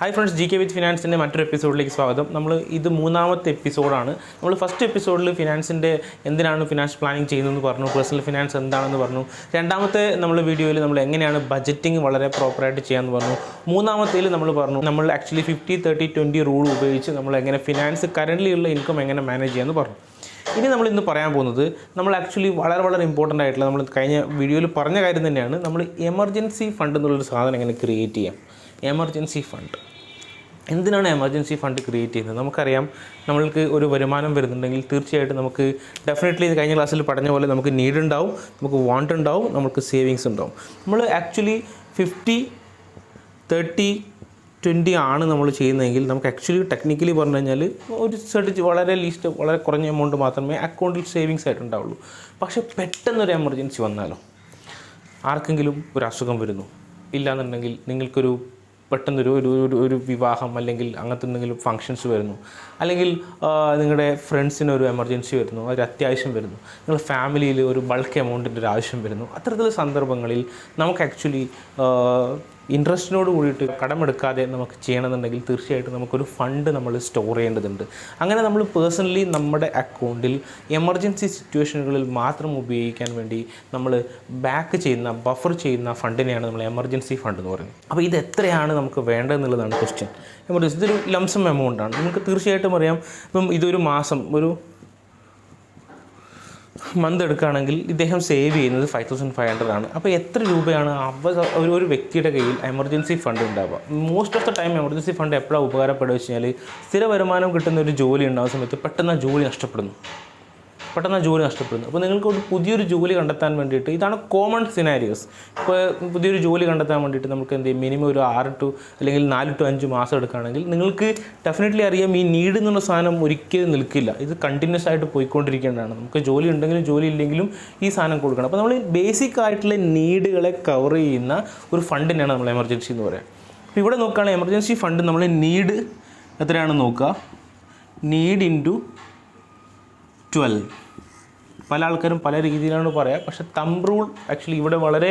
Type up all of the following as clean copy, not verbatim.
Hi friends, GK with Finance in another episode. This is the third episode. The first episode is finance finance planning, personal finance. The second video is budgeting proper. The actually 50-30-20 rule finance currently income manage. This is actually very important. We video emergency fund create emergency fund. എന്തിനാണ് emergency fund create ചെയ്യുന്നത്? നമുക്കറിയാം, നമ്മൾക്ക് ഒരു വരുമാനം വരുന്നുണ്ടെങ്കിൽ തീർച്ചയായിട്ടും നമുക്ക് definitely കഴിഞ്ഞ ക്ലാസ്സിൽ പറഞ്ഞ പോലെ നമുക്ക് നീഡ് ഉണ്ടാവും, നമുക്ക് വാണ്ട് ഉണ്ടാവും, നമുക്ക് സേവിങ്സ് ഉണ്ടാവും. നമ്മൾ ആക്ച്വലി 50-30-20 ആണ് നമ്മൾ ചെയ്യുന്നതെങ്കിൽ നമുക്ക് ആക്ച്വലി ടെക്നിക്കലി പറഞ്ഞു കഴിഞ്ഞാൽ ഒരു വളരെ കുറഞ്ഞ എമൗണ്ട് മാത്രമേ അക്കൗണ്ടിൽ സേവിങ്സ് ആയിട്ട് ഉണ്ടാവുള്ളൂ. പക്ഷേ പെട്ടെന്നൊരു എമർജൻസി വന്നാലോ, ആർക്കെങ്കിലും ഒരു അസുഖം വരുന്നു, ഇല്ലയെന്നുണ്ടെങ്കിൽ നിങ്ങൾക്കൊരു പെട്ടെന്നൊരു ഒരു വിവാഹം അല്ലെങ്കിൽ അങ്ങനത്തെ എന്തെങ്കിലും ഫങ്ഷൻസ് വരുന്നു, അല്ലെങ്കിൽ നിങ്ങളുടെ ഫ്രണ്ട്സിനൊരു എമർജൻസി വരുന്നു, ഒരു അത്യാവശ്യം വരുന്നു, നിങ്ങളുടെ ഫാമിലിയിൽ ഒരു ബൾക്ക് എമൗണ്ടിൻ്റെ ഒരു ആവശ്യം വരുന്നു. അത്തരത്തിലുള്ള സന്ദർഭങ്ങളിൽ നമുക്ക് ആക്ച്വലി ഇൻട്രസ്റ്റിനോട് കൂടിയിട്ട് കടമെടുക്കാതെ നമുക്ക് ചെയ്യണമെന്നുണ്ടെങ്കിൽ തീർച്ചയായിട്ടും നമുക്കൊരു ഫണ്ട് നമ്മൾ സ്റ്റോർ ചെയ്യേണ്ടതുണ്ട്. അങ്ങനെ നമ്മൾ പേഴ്സണലി നമ്മുടെ അക്കൗണ്ടിൽ എമർജൻസി സിറ്റുവേഷനുകളിൽ മാത്രം ഉപയോഗിക്കാൻ വേണ്ടി നമ്മൾ ബഫർ ചെയ്യുന്ന ഫണ്ടിനെയാണ് നമ്മൾ എമർജൻസി ഫണ്ട് എന്ന് പറയുന്നത്. അപ്പോൾ ഇത് എത്രയാണ് നമുക്ക് വേണ്ടതെന്നുള്ളതാണ് ക്വസ്റ്റ്യൻ. എമർജൻസി ഇതൊരു ലംസം എമൗണ്ടാണ്. നമുക്ക് തീർച്ചയായിട്ടും അറിയാം, ഇപ്പം ഇതൊരു മാസം ഒരു മന്ത് എടുക്കുകയാണെങ്കിൽ ഇദ്ദേഹം സേവ് ചെയ്യുന്നത് 5500 ആണ്. അപ്പോൾ എത്ര രൂപയാണ് ഒരു വ്യക്തിയുടെ കയ്യിൽ എമർജൻസി ഫണ്ട് ഉണ്ടാവുക? Most of the time emergency fund എപ്പോഴാണ് ഉപകാരപ്പെടുക വെച്ച് കഴിഞ്ഞാൽ, സ്ഥിര വരുമാനം കിട്ടുന്ന ഒരു ജോലി ഉണ്ടാകുന്ന സമയത്ത് പെട്ടെന്ന് ആ ജോലി നഷ്ടപ്പെടുന്നു. അപ്പോൾ നിങ്ങൾക്ക് ഒരു പുതിയൊരു ജോലി കണ്ടെത്താൻ വേണ്ടിയിട്ട്, ഇതാണ് കോമൺ സിനാരിയോസ്. ഇപ്പോൾ പുതിയൊരു ജോലി കണ്ടെത്താൻ വേണ്ടിയിട്ട് നമുക്ക് എന്ത് ചെയ്യും, മിനിമം ഒരു 6 അല്ലെങ്കിൽ 4 to 5 മാസം എടുക്കുകയാണെങ്കിൽ നിങ്ങൾക്ക് ഡെഫിനറ്റ്ലി അറിയാം, ഈ നീഡ് എന്നുള്ള സാധനം ഒരിക്കലും നിൽക്കില്ല. ഇത് കണ്ടിന്യൂസ് ആയിട്ട് പോയിക്കൊണ്ടിരിക്കേണ്ടതാണ്. നമുക്ക് ജോലി ഉണ്ടെങ്കിലും ജോലി ഇല്ലെങ്കിലും ഈ സാധനം കൊടുക്കണം. അപ്പോൾ നമ്മൾ ബേസിക് ആയിട്ടുള്ള നീഡുകളെ കവർ ചെയ്യുന്ന ഒരു ഫണ്ടിനാണ് നമ്മൾ എമർജൻസി എന്ന് പറയുക. അപ്പോൾ ഇവിടെ നോക്കുകയാണെങ്കിൽ എമർജൻസി ഫണ്ട് നമ്മൾ നീഡ് എത്രയാണെന്ന് നോക്കുക. Need into 12. പല ആൾക്കാരും പല രീതിയിലാണ് പറയുക. പക്ഷേ തമ്പ് റൂൾ ആക്ച്വലി ഇവിടെ വളരെ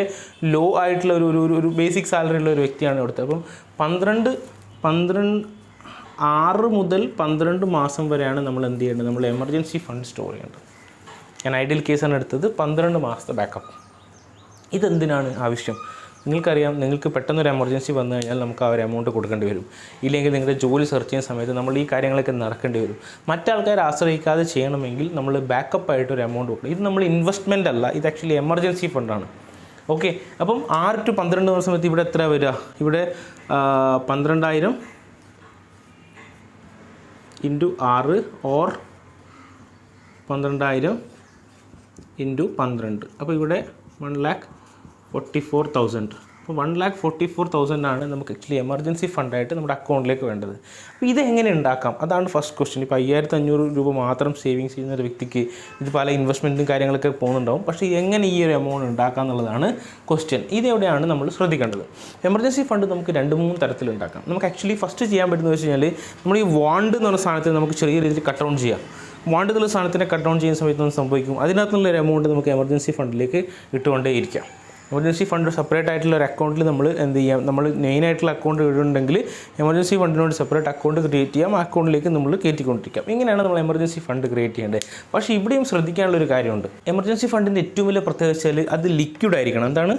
ലോ ആയിട്ടുള്ള ഒരു ബേസിക് സാലറി ഉള്ള ഒരു വ്യക്തിയാണ് ഇവിടുത്തെ. അപ്പം 6 മുതൽ 12 മാസം വരെയാണ് നമ്മൾ എന്ത് ചെയ്യേണ്ടത്, നമ്മൾ എമർജൻസി ഫണ്ട് സ്റ്റോർ ചെയ്യേണ്ടത്. ഞാൻ ഐഡിയൽ കേസാണ് എടുത്തത്, 12 മാസത്തെ ബാക്കപ്പ്. ഇതെന്തിനാണ് ആവശ്യം? നിങ്ങൾക്കറിയാം, നിങ്ങൾക്ക് പെട്ടെന്നൊരു എമർജൻസി വന്നു കഴിഞ്ഞാൽ നമുക്ക് ആ ഒരു എമൗണ്ട് കൊടുക്കേണ്ടി വരും. ഇല്ലെങ്കിൽ നിങ്ങളുടെ ജോലി സെർച്ച് ചെയ്യുന്ന സമയത്ത് നമ്മൾ ഈ കാര്യങ്ങളൊക്കെ നടക്കേണ്ടി വരും. മറ്റാൾക്കാരെ ആശ്രയിക്കാതെ ചെയ്യണമെങ്കിൽ നമ്മൾ ബാക്കപ്പായിട്ടൊരു എമൗണ്ട് കൊടുക്കും. ഇത് നമ്മൾ ഇൻവെസ്റ്റ്മെൻ്റ് അല്ല, ഇത് ആക്ച്വലി എമർജൻസി ഫണ്ടാണ്. ഓക്കെ, അപ്പം 6 to 12 സമയത്ത് ഇവിടെ എത്ര വരിക? ഇവിടെ 12,000 ഇൻറ്റു 6 ഓർ 12,000 ഇൻറ്റു 12. അപ്പോൾ ഇവിടെ 1,44,000. അപ്പോൾ 1,44,000 ആണ് നമുക്ക് ആക്ച്വലി എമർജൻസി ഫണ്ടായിട്ട് നമ്മുടെ അക്കൗണ്ടിലേക്ക് വേണ്ടത്. അപ്പോൾ ഇതെങ്ങനെ ഉണ്ടാക്കാം? അതാണ് ഫസ്റ്റ് ക്വസ്റ്റ്യൻ. ഇപ്പോൾ 5,500 രൂപ മാത്രം സേവിങ്സ് ചെയ്യുന്ന ഒരു വ്യക്തിക്ക് ഇത് പല ഇൻവെസ്റ്റ്മെൻറ്റും കാര്യങ്ങളൊക്കെ പോകുന്നുണ്ടാവും. പക്ഷേ എങ്ങനെ ഈ ഒരു എമൗണ്ട് ഉണ്ടാക്കാം എന്നുള്ളതാണ് ക്വസ്റ്റ്യൻ. ഇതെവിടെയാണ് നമ്മൾ ശ്രദ്ധിക്കേണ്ടത്? എമർജൻസി ഫണ്ട് നമുക്ക് 2-3 തരത്തിലുണ്ടാക്കാം. നമുക്ക് ആക്ച്വലി ഫസ്റ്റ് ചെയ്യാൻ പറ്റുന്നത് വെച്ച് കഴിഞ്ഞാൽ, നമ്മൾ ഈ വാണ്ട് എന്ന് പറഞ്ഞ സാധനത്തിന് നമുക്ക് ചെറിയ രീതിയിൽ കട്ട് ഡൗൺ ചെയ്യാം. വാണ്ട് എന്നുള്ള സാധനത്തിനെ കട്ട് ഡൗൺ ചെയ്യുന്ന സമയത്ത് ഒന്നും സംഭവിക്കും, അതിനകത്തുള്ളൊരു എമൗണ്ട് നമുക്ക് എമർജൻസി ഫണ്ടിലേക്ക് ഇട്ടുകൊണ്ടേയിരിക്കാം. എമർജൻസി ഫണ്ട് സെപ്പറേറ്റ് ആയിട്ടുള്ള ഒരു അക്കൗണ്ടിൽ നമ്മൾ എന്ത് ചെയ്യാം, നമ്മൾ മെയിനായിട്ടുള്ള അക്കൗണ്ട് ഇടുന്നുണ്ടെങ്കിൽ എമർജൻസി ഫണ്ടിനോട് സെപ്പറേറ്റ് അക്കൗണ്ട് ക്രിയേറ്റ് ചെയ്യാം, ആ അക്കൗണ്ടിലേക്ക് നമ്മൾ കയറ്റിക്കൊണ്ടിരിക്കാം. ഇങ്ങനെയാണ് നമ്മൾ എമർജൻസി ഫണ്ട് ക്രിയേറ്റ് ചെയ്യേണ്ടത്. പക്ഷേ ഇവിടെയും ശ്രദ്ധിക്കാനുള്ളൊരു കാര്യമുണ്ട്. എമർജൻസി ഫണ്ടിൻ്റെ ഏറ്റവും വലിയ പ്രത്യേകത വെച്ചാൽ അത് ലിക്വിഡ് ആയിരിക്കണം. എന്താണ്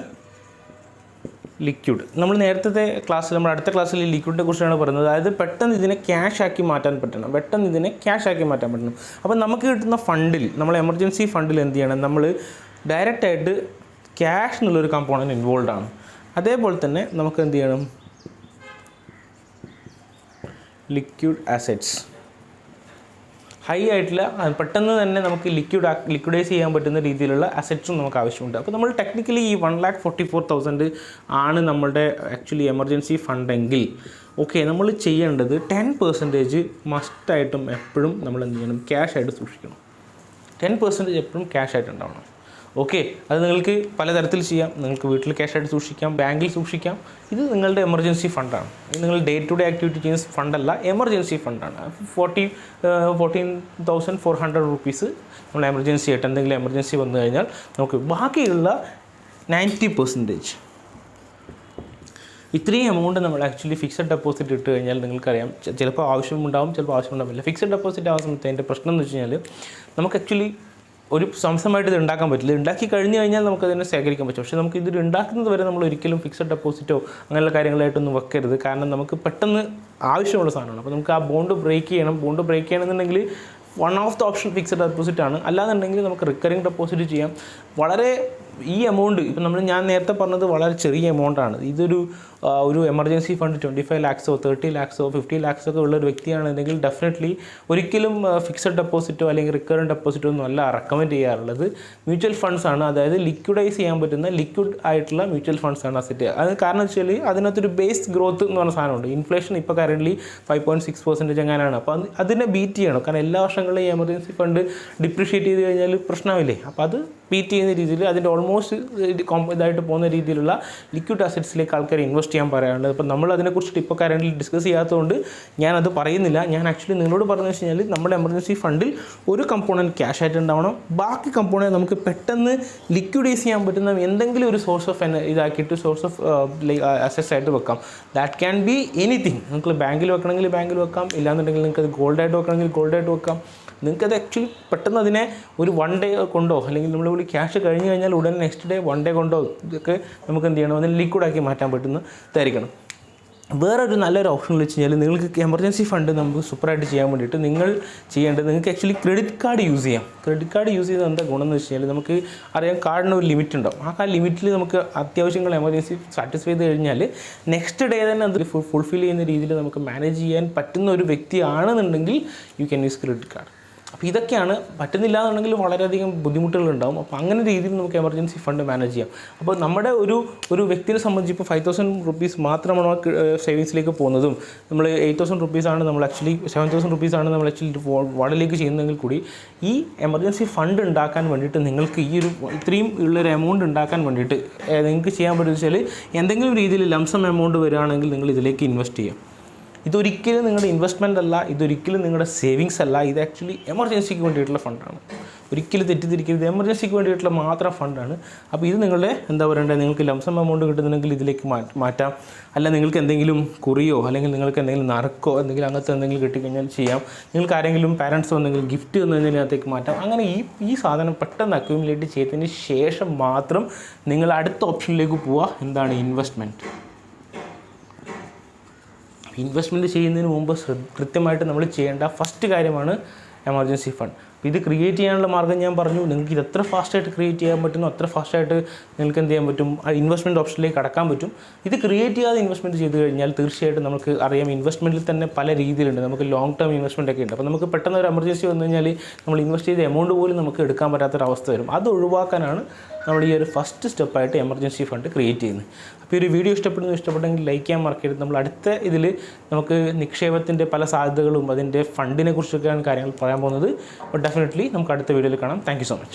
ലിക്വിഡ്? നമ്മൾ നേരത്തെ ക്ലാസ്സിൽ, നമ്മൾ അടുത്ത ക്ലാസ്സിൽ ലിക്വിഡിനെ കുറിച്ചാണ് പറയുന്നത്. അതായത് പെട്ടെന്ന് ഇതിനെ ക്യാഷ് ആക്കി മാറ്റാൻ പറ്റണം. അപ്പോൾ നമുക്ക് കിട്ടുന്ന ഫണ്ടിൽ, നമ്മൾ എമർജൻസി ഫണ്ടിൽ എന്ത് ചെയ്യണം, നമ്മൾ ഡയറക്റ്റായിട്ട് ക്യാഷ് എന്നുള്ളൊരു കമ്പോണൻറ്റ് ഇൻവോൾവ് ആണ്. അതേപോലെ തന്നെ നമുക്ക് എന്ത് ചെയ്യണം, ലിക്വിഡ് അസറ്റ്സ്, ഹൈ ആയിട്ടുള്ള പെട്ടെന്ന് തന്നെ നമുക്ക് ലിക്വിഡൈസ് ചെയ്യാൻ പറ്റുന്ന രീതിയിലുള്ള അസറ്റ്സും നമുക്ക് ആവശ്യമുണ്ട്. അപ്പോൾ നമ്മൾ ടെക്നിക്കലി ഈ 1,44,000 ആണ് നമ്മളുടെ ആക്ച്വലി എമർജൻസി ഫണ്ടെങ്കിൽ, ഓക്കെ, നമ്മൾ ചെയ്യേണ്ടത് 10% മസ്റ്റായിട്ടും എപ്പോഴും നമ്മൾ എന്ത് ചെയ്യണം, ക്യാഷ് ആയിട്ട് സൂക്ഷിക്കണം. 10% എപ്പോഴും ക്യാഷ് ആയിട്ട് ഉണ്ടാവണം. ഓക്കെ, അത് നിങ്ങൾക്ക് പലതരത്തിൽ ചെയ്യാം. നിങ്ങൾക്ക് വീട്ടിൽ ക്യാഷായിട്ട് സൂക്ഷിക്കാം, ബാങ്കിൽ സൂക്ഷിക്കാം. ഇത് നിങ്ങളുടെ എമർജൻസി ഫണ്ടാണ്. ഇത് നിങ്ങൾ ഡേ ടു ഡേ ആക്ടിവിറ്റി ചെയ്യുന്ന ഫണ്ടല്ല, എമർജൻസി ഫണ്ടാണ്. 14,400 rupees നമ്മൾ എമർജൻസി ആയിട്ട് എന്തെങ്കിലും എമർജൻസി വന്നു കഴിഞ്ഞാൽ നമുക്ക് ബാക്കിയുള്ള 90% ഇത്രയും എമൗണ്ട് നമ്മൾ ആക്ച്വലി ഫിക്സഡ് ഡെപ്പോസിറ്റ് ഇട്ട് കഴിഞ്ഞാൽ നിങ്ങൾക്കറിയാം ചിലപ്പോൾ ആവശ്യമുണ്ടാവും, ചിലപ്പോൾ ആവശ്യമുണ്ടാവില്ല. ഫിക്സഡ് ഡെപ്പോസിറ്റ് ആവുന്ന സമയത്ത് അതിൻ്റെ പ്രശ്നം എന്ന് വെച്ച് കഴിഞ്ഞാൽ നമുക്ക് ആക്ച്വലി ഒരു സംശയമായിട്ട് ഇത് ഉണ്ടാക്കാൻ പറ്റില്ല. ഉണ്ടാക്കി കഴിഞ്ഞ് കഴിഞ്ഞാൽ നമുക്കതിനെ ശേഖരിക്കാൻ പറ്റും. പക്ഷേ നമുക്ക് ഇത് ഉണ്ടാക്കുന്നത് വരെ നമ്മൾ ഒരിക്കലും ഫിക്സഡ് ഡെപ്പോസിറ്റോ അങ്ങനെയുള്ള കാര്യങ്ങളായിട്ടൊന്നും വെക്കരുത്. കാരണം നമുക്ക് പെട്ടെന്ന് ആവശ്യമുള്ള സാധനമാണ്. അപ്പോൾ നമുക്ക് ആ ബോണ്ട് ബ്രേക്ക് ചെയ്യണം. ബോണ്ട് ബ്രേക്ക് ചെയ്യണമെന്നുണ്ടെങ്കിൽ one of the option fixed deposit ആണ്. അല്ലാന്നുണ്ടെങ്കിൽ നമുക്ക് റിക്കറിങ് ഡെപ്പോസിറ്റ് ചെയ്യാം. വളരെ ഈ എമൗണ്ട് ഇപ്പം ഞാൻ നേരത്തെ പറഞ്ഞത് വളരെ ചെറിയ എമൗണ്ടാണ്. ഇതൊരു എമർജൻസി ഫണ്ട് 25 lakhsോ 30 lakhsോ 50 lakhs ഒക്കെ ഉള്ളൊരു വ്യക്തിയാണെന്നുണ്ടെങ്കിൽ ഡെഫിനറ്റ്ലി ഒരിക്കലും ഫിക്സഡ് ഡെപ്പോസിറ്റോ അല്ലെങ്കിൽ റിക്കറിങ് ഡെപ്പോസിറ്റോ ഒന്നും അല്ല റെക്കമെൻഡ് ചെയ്യാറുള്ളത്. മ്യൂച്വൽ ഫണ്ട്സ് ആണ്. അതായത് ലിക്വിഡൈസ് ചെയ്യാൻ പറ്റുന്ന ലിക്വിഡ് ആയിട്ടുള്ള മ്യൂച്വൽ ഫണ്ട്സ് ആണ് അസെറ്റ്. അത് കാരണം വെച്ചാൽ അതിനകത്തൊരു ബേസ് ഗ്രോത്ത് എന്ന് പറഞ്ഞ സാധനമുണ്ട്. ഇൻഫ്ലേഷൻ ഇപ്പോൾ കറൻ്റ്ലി 5.6% എങ്ങനെയാണ്. അപ്പോൾ അതിനെ ബീറ്റ് ചെയ്യണം. കാരണം എല്ലാ വർഷങ്ങളിലും ഈ എമർജൻസി ഫണ്ട് ഡിപ്രിഷ്യേറ്റ് ചെയ്ത് കഴിഞ്ഞാൽ പ്രശ്നമില്ലേ. അപ്പോൾ അത് ബീറ്റ് ചെയ്യുന്ന രീതിയിൽ അതിൻ്റെ ഓൾമോസ്റ്റ് ഇതായിട്ട് പോകുന്ന രീതിയിലുള്ള ലിക്വിഡ് അസറ്റ്സിലേക്ക് ആൾക്കാർ ഇൻവെസ്റ്റ് ചെയ്യാൻ പറയാറുണ്ട്. അപ്പോൾ നമ്മൾ അതിനെക്കുറിച്ചിട്ട് ഇപ്പോൾ കറൻ്റ് ഡിസ്കസ് ചെയ്യാത്തതുകൊണ്ട് ഞാനത് പറയുന്നില്ല. ഞാൻ ആക്ച്വലി നിങ്ങളോട് പറഞ്ഞു വെച്ച് കഴിഞ്ഞാൽ നമ്മുടെ എമർജൻസി ഫണ്ടിൽ ഒരു കമ്പോണൻറ്റ് ക്യാഷ് ആയിട്ട് ഉണ്ടാവണം. ബാക്കി കമ്പോണൻറ്റ് നമുക്ക് പെട്ടെന്ന് ലിക്വിഡൈസ് ചെയ്യാൻ പറ്റുന്ന എന്തെങ്കിലും ഒരു സോഴ്സ് ഓഫ് ഇതാക്കിയിട്ട് സോഴ്സ് ഓഫ് അസറ്റ്സ് ആയിട്ട് വെക്കാം. That can be anything. നിങ്ങൾക്ക് ബാങ്കിൽ വെക്കണമെങ്കിൽ ബാങ്കിൽ വെക്കാം. ഇല്ലാന്നുണ്ടെങ്കിൽ നിങ്ങൾക്ക് അത് ഗോൾഡായിട്ട് വെക്കണമെങ്കിൽ ഗോൾഡായിട്ട് വെക്കാം. നിങ്ങൾക്കത് ആക്ച്വലി പെട്ടെന്ന് അതിനെ ഒരു 1 day കൊണ്ടോ അല്ലെങ്കിൽ നമ്മൾ ക്യാഷ് കഴിഞ്ഞ് കഴിഞ്ഞാൽ ഉടനെ നെക്സ്റ്റ് ഡേ 1 day കൊണ്ടോ ഇതൊക്കെ നമുക്ക് എന്ത് ചെയ്യണം, അതിനെ ലിക്വിഡാക്കി മാറ്റാൻ പറ്റുന്നതായിരിക്കണം. വേറൊരു നല്ലൊരു ഓപ്ഷൻ എന്ന് വെച്ച് കഴിഞ്ഞാൽ നിങ്ങൾക്ക് എമർജൻസി ഫണ്ട് നമുക്ക് സൂപ്പറായിട്ട് ചെയ്യാൻ വേണ്ടിയിട്ട് നിങ്ങൾ ചെയ്യേണ്ടത് നിങ്ങൾക്ക് ആക്ച്വലി ക്രെഡിറ്റ് കാർഡ് യൂസ് ചെയ്യാം. ക്രെഡിറ്റ് കാർഡ് യൂസ് ചെയ്താൽ എന്താ ഗുണം എന്ന് വെച്ച് കഴിഞ്ഞാൽ നമുക്ക് അറിയാം കാർഡിന് ഒരു ലിമിറ്റ് ഉണ്ടാവും. ആ ലിമിറ്റിൽ നമുക്ക് അത്യാവശ്യങ്ങൾ എമർജൻസി സാറ്റിസ്ഫൈ ചെയ്ത് കഴിഞ്ഞാൽ നെക്സ്റ്റ് ഡേ തന്നെ അത് ഫുൾഫിൽ ചെയ്യുന്ന രീതിയിൽ നമുക്ക് മാനേജ് ചെയ്യാൻ പറ്റുന്ന ഒരു വ്യക്തിയാണെന്നുണ്ടെങ്കിൽ you can use credit card. അപ്പോൾ ഇതൊക്കെയാണ്. പറ്റുന്നില്ല എന്നുണ്ടെങ്കിൽ വളരെയധികം ബുദ്ധിമുട്ടുകളുണ്ടാവും. അപ്പോൾ അങ്ങനെ രീതിയിൽ നമുക്ക് എമർജൻസി ഫണ്ട് മാനേജ് ചെയ്യാം. അപ്പോൾ നമ്മുടെ ഒരു വ്യക്തിയെ സംബന്ധിച്ച് ഇപ്പോൾ 5,000 rupees മാത്രമാണ് സേവിങ്സിലേക്ക് പോകുന്നതും നമ്മൾ 8,000 rupees ആണ് നമ്മൾ ആക്ച്വലി 7,000 rupees ആണ് നമ്മൾ ആക്ച്വലി വാർഡിലേക്ക് ചെയ്യുന്നതെങ്കിൽ കൂടി ഈ എമർജൻസി ഫണ്ട് ഉണ്ടാക്കാൻ വേണ്ടിയിട്ട് നിങ്ങൾക്ക് ഈ ഇത്രയും ഉള്ളൊരു എമൗണ്ട് ഉണ്ടാക്കാൻ വേണ്ടിയിട്ട് നിങ്ങൾക്ക് ചെയ്യാൻ പറ്റുമെന്ന് വെച്ചാൽ എന്തെങ്കിലും രീതിയിൽ ലംസം എമൗണ്ട് വരികയാണെങ്കിൽ നിങ്ങൾ ഇതിലേക്ക് ഇൻവെസ്റ്റ് ചെയ്യാം. ഇതൊരിക്കലും നിങ്ങളുടെ ഇൻവെസ്റ്റ്മെൻ്റ് അല്ല, ഇതൊരിക്കലും നിങ്ങളുടെ സേവിങ്സ് അല്ല. ഇത് ആക്ച്വലി എമർജൻസിക്ക് വേണ്ടിയിട്ടുള്ള ഫണ്ടാണ്. ഒരിക്കലും തെറ്റിദ്ധരിക്കരുത്. എമർജൻസിക്ക് വേണ്ടിയിട്ടുള്ള മാത്രം ഫണ്ടാണ്. അപ്പോൾ ഇത് നിങ്ങളുടെ എന്താ പറയേണ്ടത്, നിങ്ങൾക്ക് ലംസം എമൗണ്ട് കിട്ടുന്നുണ്ടെങ്കിൽ ഇതിലേക്ക് മാറ്റാം. അല്ല നിങ്ങൾക്ക് എന്തെങ്കിലും കുറിയോ അല്ലെങ്കിൽ നിങ്ങൾക്ക് എന്തെങ്കിലും നറുക്കോ എന്തെങ്കിലും അങ്ങനത്തെ എന്തെങ്കിലും കിട്ടിക്കഴിഞ്ഞാൽ ചെയ്യാം. നിങ്ങൾക്ക് ആരെങ്കിലും പാരൻസോ എന്തെങ്കിലും ഗിഫ്റ്റ് തന്നതിനകത്തേക്ക് മാറ്റാം. അങ്ങനെ ഈ സാധനം പെട്ടെന്ന് അക്യൂമുലേറ്റ് ചെയ്തതിന് ശേഷം മാത്രം നിങ്ങൾ അടുത്ത ഓപ്ഷനിലേക്ക് പോവുക. എന്താണ് ഇൻവെസ്റ്റ്മെൻറ്റ്. ഇൻവെസ്റ്റ്മെൻറ്റ് ചെയ്യുന്നതിന് മുമ്പ് കൃത്യമായിട്ട് നമ്മൾ ചെയ്യേണ്ട ഫസ്റ്റ് കാര്യമാണ് എമർജൻസി ഫണ്ട്. അപ്പോൾ ഇത് ക്രിയേറ്റ് ചെയ്യാനുള്ള മാർഗ്ഗം ഞാൻ പറഞ്ഞു. നിങ്ങൾക്ക് ഇത് എത്ര ഫാസ്റ്റായിട്ട് ക്രിയേറ്റ് ചെയ്യാൻ പറ്റുന്നു അത്ര ഫാസ്റ്റായിട്ട് നിങ്ങൾക്ക് എന്ത് ചെയ്യാൻ പറ്റും, ആ ഇൻവെസ്റ്റ്മെൻറ്റ് ഓപ്ഷനിലേക്ക് കടക്കാൻ പറ്റും. ഇത് ക്രിയേറ്റ് ചെയ്യാതെ ഇൻവെസ്റ്റ്മെൻറ്റ് ചെയ്ത് കഴിഞ്ഞാൽ തീർച്ചയായിട്ടും നമുക്ക് അറിയാം ഇൻവെസ്റ്റ്മെൻറ്റിൽ തന്നെ പല രീതിയിലുണ്ട്. നമുക്ക് ലോങ് ടേം ഇൻവെസ്റ്റ്മെൻറ്റ് ഒക്കെ ഉണ്ട്. അപ്പോൾ നമുക്ക് പെട്ടെന്ന് ഒരു എമർജൻസി വന്നു കഴിഞ്ഞാൽ നമ്മൾ ഇൻവെസ്റ്റ് ചെയ്ത എമൗണ്ട് പോലും നമുക്ക് എടുക്കാൻ പറ്റാത്തൊരവസ്ഥ വരും. അത് ഒഴിവാക്കാനാണ് നമ്മൾ ഈ ഒരു ഫസ്റ്റ് സ്റ്റെപ്പായിട്ട് എമർജൻസി ഫണ്ട് ക്രിയേറ്റ് ചെയ്യുന്നത്. അപ്പോൾ ഈ ഒരു വീഡിയോ ഇഷ്ടപ്പെട്ടെങ്കിൽ ലൈക്ക് ചെയ്യാൻ മറക്കരുത്. നമ്മൾ അടുത്ത ഇതിൽ നമുക്ക് നിക്ഷേപത്തിൻ്റെ പല സാധ്യതകളും അതിൻ്റെ ഫണ്ടിനെ കുറിച്ചൊക്കെയാണ് കാര്യങ്ങൾ പറയാൻ പോകുന്നത്. അപ്പോൾ ഡെഫിനറ്റ്ലി നമുക്ക് അടുത്ത വീഡിയോയിൽ കാണാം. Thank you so much.